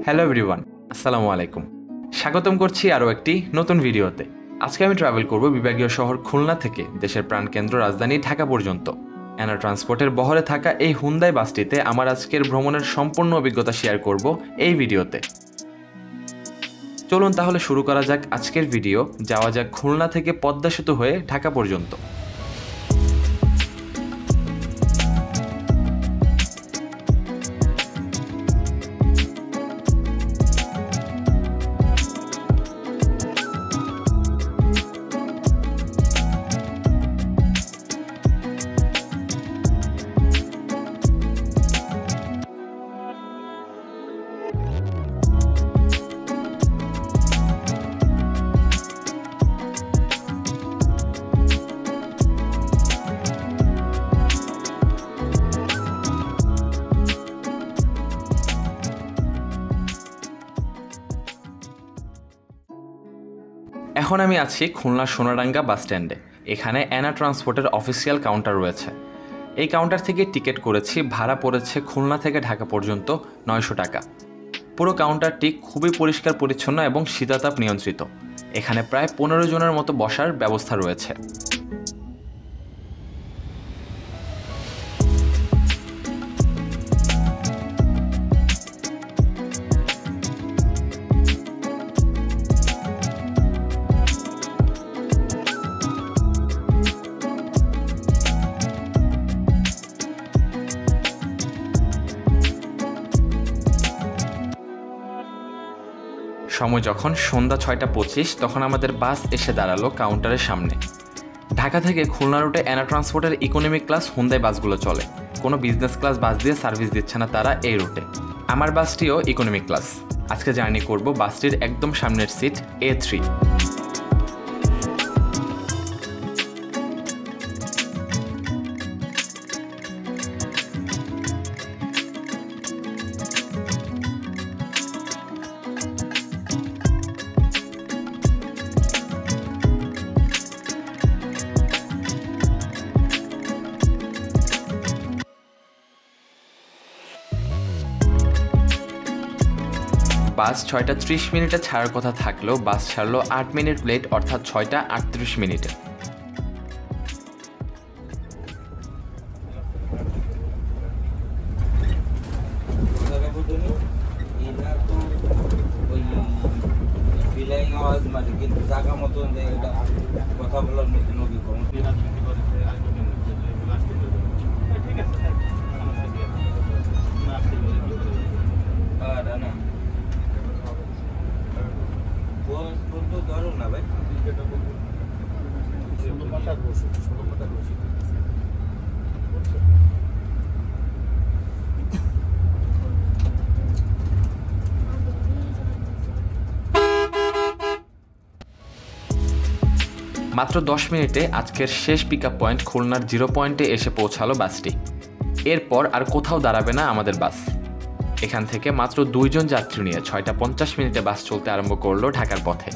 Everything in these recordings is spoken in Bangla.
হ্যালো এভরিওয়ান, আসসালামু আলাইকুম। স্বাগতম করছি আরও একটি নতুন ভিডিওতে। আজকে আমি ট্রাভেল করব বিভাগীয় শহর খুলনা থেকে দেশের প্রাণকেন্দ্র রাজধানী ঢাকা পর্যন্ত। এনা ট্রান্সপোর্টের বহরে থাকা এই হুন্দাই বাসটিতে আমার আজকের ভ্রমণের সম্পূর্ণ অভিজ্ঞতা শেয়ার করব এই ভিডিওতে। চলুন তাহলে শুরু করা যাক আজকের ভিডিও। যাওয়া যাক খুলনা থেকে পদ্মা সেতু হয়ে ঢাকা পর্যন্ত। এখন আমি আছি খুলনা সোনাডাঙ্গা বাস স্ট্যান্ডে। এখানে এনা ট্রান্সপোর্টের অফিসিয়াল কাউন্টার রয়েছে। এই কাউন্টার থেকে টিকিট করেছি, ভাড়া পড়েছে খুলনা থেকে ঢাকা পর্যন্ত 900 টাকা। পুরো কাউন্টারটি খুবই পরিষ্কার পরিচ্ছন্ন এবং শীতাতাপ নিয়ন্ত্রিত। এখানে প্রায় 15 জনের মতো বসার ব্যবস্থা রয়েছে। সময় যখন সন্ধ্যা 6:25, তখন আমাদের বাস এসে দাঁড়ালো কাউন্টারের সামনে। ঢাকা থেকে খুলনা রুটে এনা ট্রান্সপোর্টের ইকোনমি ক্লাস হুন্দাই বাসগুলো চলে। কোনো বিজনেস ক্লাস বাস দিয়ে সার্ভিস দিচ্ছে না তারা এই রুটে। আমার বাসটিও ইকোনমি ক্লাস। আজকে জার্নি করব বাসটির একদম সামনের সিট A3। বাস 6:30 ছাড়ার কথা থাকলেও বাস ছাড়লো 8 মিনিট লেট, অর্থাৎ 6:38। কথা বলার মতন ধরো না ভাই, মাত্র 10 মিনিটে আজকের শেষ পিক আপ পয়েন্ট খুলনার 0 পয়েন্টে এসে পৌঁছালো বাসটি। এরপর আর কোথাও দাঁড়াবে না আমাদের বাস। এখান থেকে মাত্র 2 জন যাত্রী নিয়ে 6:50 বাস চলতে আরম্ভ করলো ঢাকার পথে।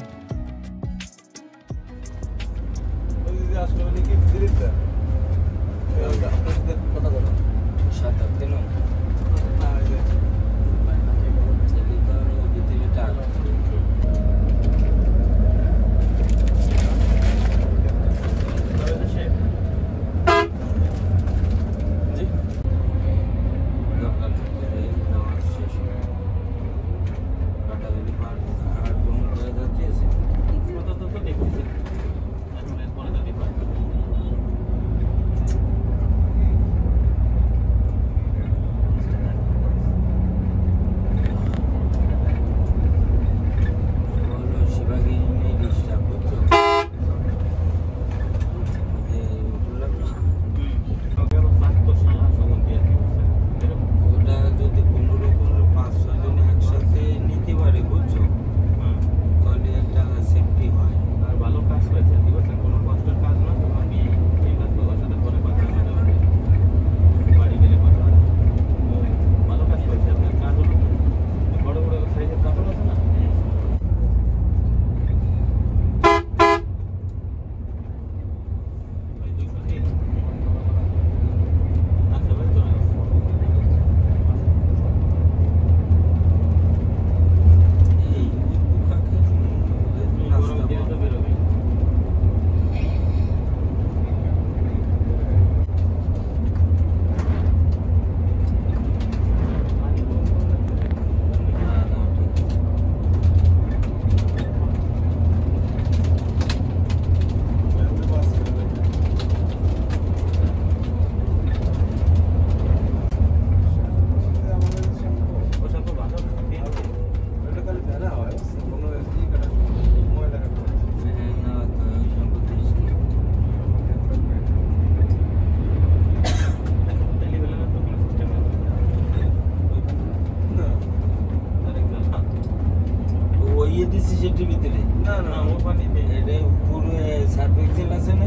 সিসিটিভি ভিতরে না না ও পানিতে এটা পুরো সার্ফ এক্সেল আছে না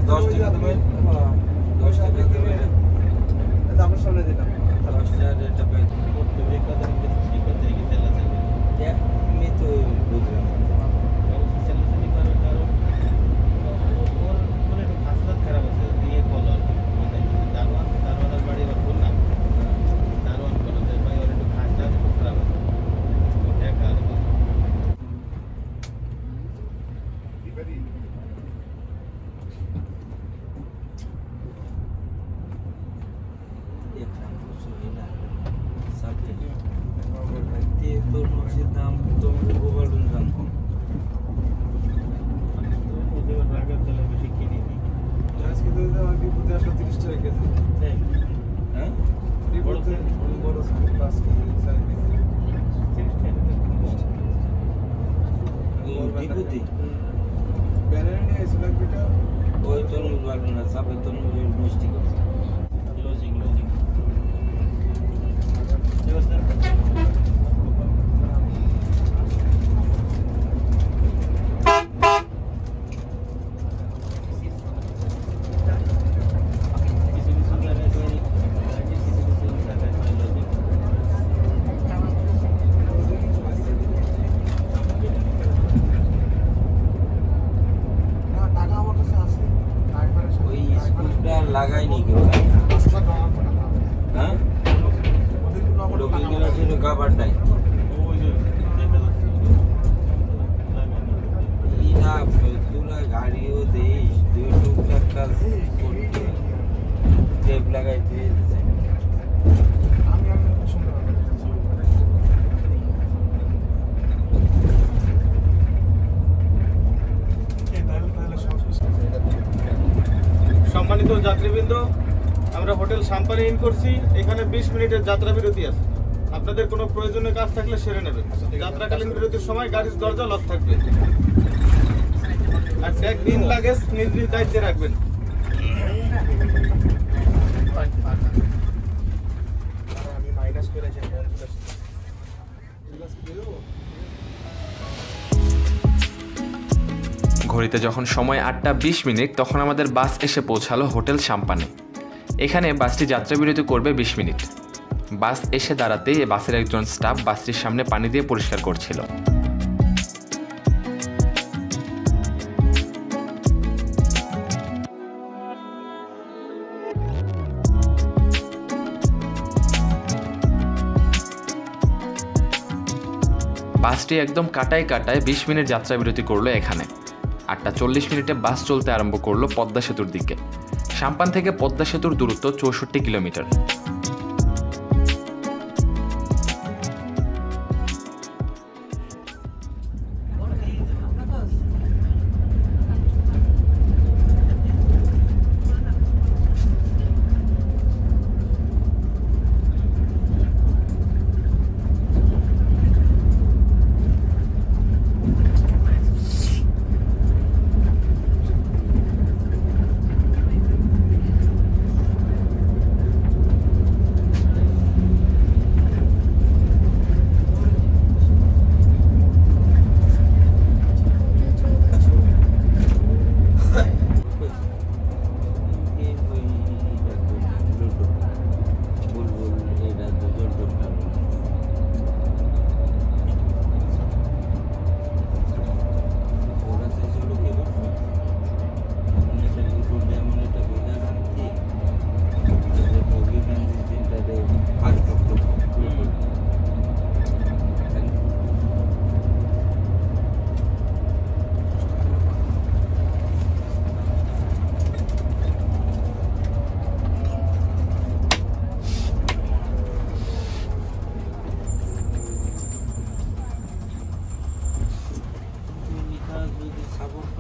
10 টাকা দামের 10 টাকা দামের এটা আমরা সামনে দিলাম 10 টাকা এটা পাই করতে বেকার দাম ঠিক করতে গিয়ে তেল আছে আমি তো বুঝলাম সেলিসিটি করার কারণ ওর মানে একটু খাসলাত খারাপ আছে দিয়ে কল আর কি মানে দারওয়ানের বাড়ি ওর বল না দারওয়ান কলেজের ভাই ওর একটু খাসলাত খারাপ আছে ওটা কারণ দেখলাম বুঝলি না সাবজেক্ট দিয়ে তোর মসজিদ দাম তোমাদের গোবালুর দাম কম রাগের তেলে বেশি কিনি নি আজকে তো আমার বিপুতে আসলে 30 টাকা কেজি তাই হ্যাঁ বিপুতে বড় ক্লাস কেজি 4 কেজি বিভূতি ব্যানার নিয়ে এসে লাগবেটা ওই তরমুজ ভালো না সাপের তরমুজের মিষ্টি করছে লজিং না টাকা আমার কাছে আছে ওই স্কুলটা লাগাইনি কেউ হ্যাঁ লোকে গেছিল কাবারটাই ইনা তুলা গাড়িও দেইস দুই টুকটাক কাজ করতে টেপ লাগাইতে আমি সুন্দর তাহলে সম্মানিত যাত্রীবৃন্দ, আমরা হোটেল সাম্পানে ইন করছি। এখানে 20 মিনিটের যাত্রা বিরতি আছে। আপনাদের কোনো প্রয়োজনীয় কাজ থাকলে সেরে নেবেন। যাত্রাকালীন বিরতির সময় গাড়ির দরজা লক থাকবে। আর ব্যাগ ইন লাগেজ নিজ নিজ দায়িত্বে রাখবেন। আমি মাইনাস করেছি ঘড়িতে যখন সময় 8:20 তখন আমাদের বাস এসে পৌঁছালো হোটেল সাম্পানে। এখানে বাসটি যাত্রাবিরতি করবে 20 মিনিট। বাস এসে দাঁড়াতেই বাসের একজন স্টাফ বাসটির সামনে পানি দিয়ে পরিষ্কার করছিল। বাসটি একদম কাটায় 20 মিনিট যাত্রাবিরতি করলো এখানে। 8:40 বাস চলতে আরম্ভ করলো পদ্মা সেতুর দিকে। সাম্পান থেকে পদ্মা সেতুর দূরত্ব 64 কিলোমিটার।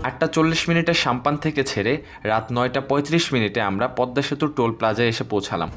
আটটা 40 সাম্পান থেকে ছেড়ে রাত 9:35 আমরা পদ্মা সেতুর টোল প্লাজায় এসে পৌঁছালাম।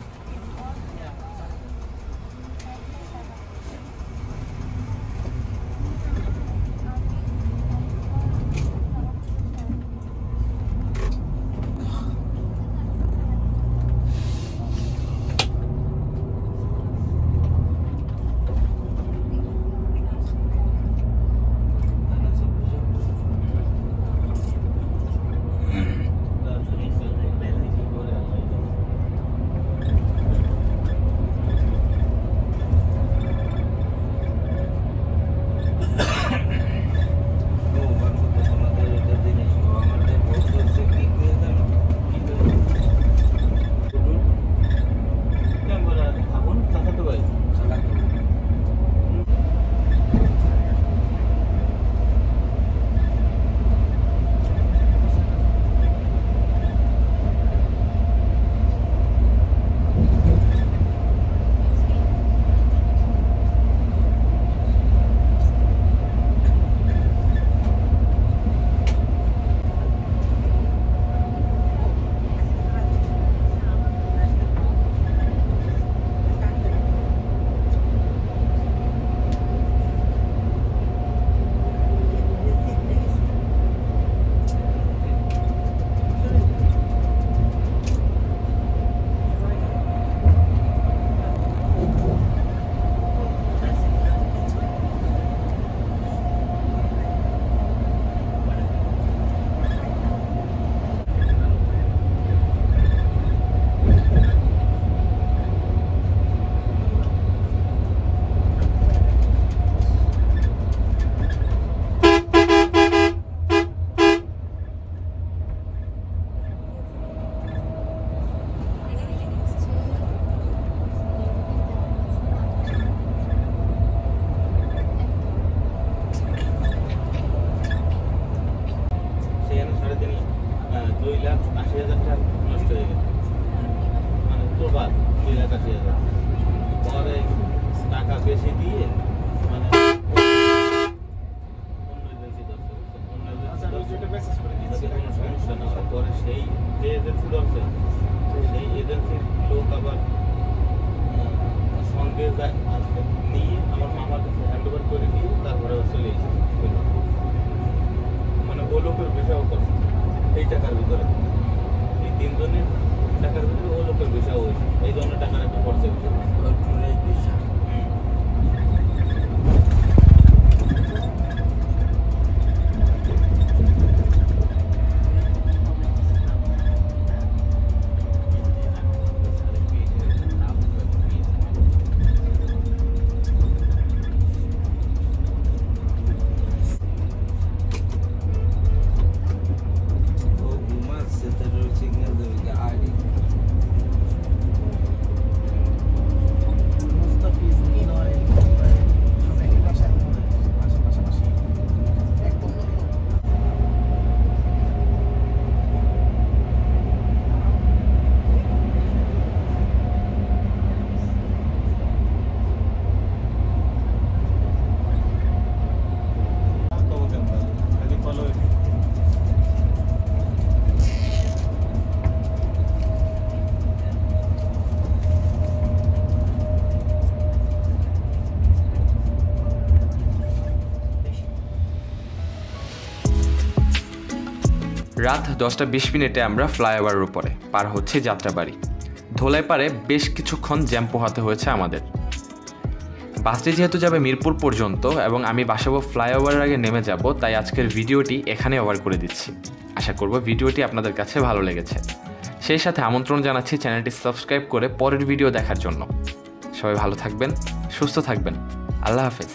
রাত 10:20 আমরা ফ্লাইওভারের উপরে পার হচ্ছে যাত্রাবাড়ি। ধোলাই পারে বেশ কিছুক্ষণ জ্যাম পোহাতে হয়েছে আমাদের। বাসটি যেহেতু যাবে মিরপুর পর্যন্ত এবং আমি বাসাবো ফ্লাইওভারের আগে নেমে যাব, তাই আজকের ভিডিওটি এখানে ওভার করে দিচ্ছি। আশা করব ভিডিওটি আপনাদের কাছে ভালো লেগেছে। সেই সাথে আমন্ত্রণ জানাচ্ছি চ্যানেলটি সাবস্ক্রাইব করে পরের ভিডিও দেখার জন্য। সবাই ভালো থাকবেন, সুস্থ থাকবেন। আল্লাহ হাফেজ।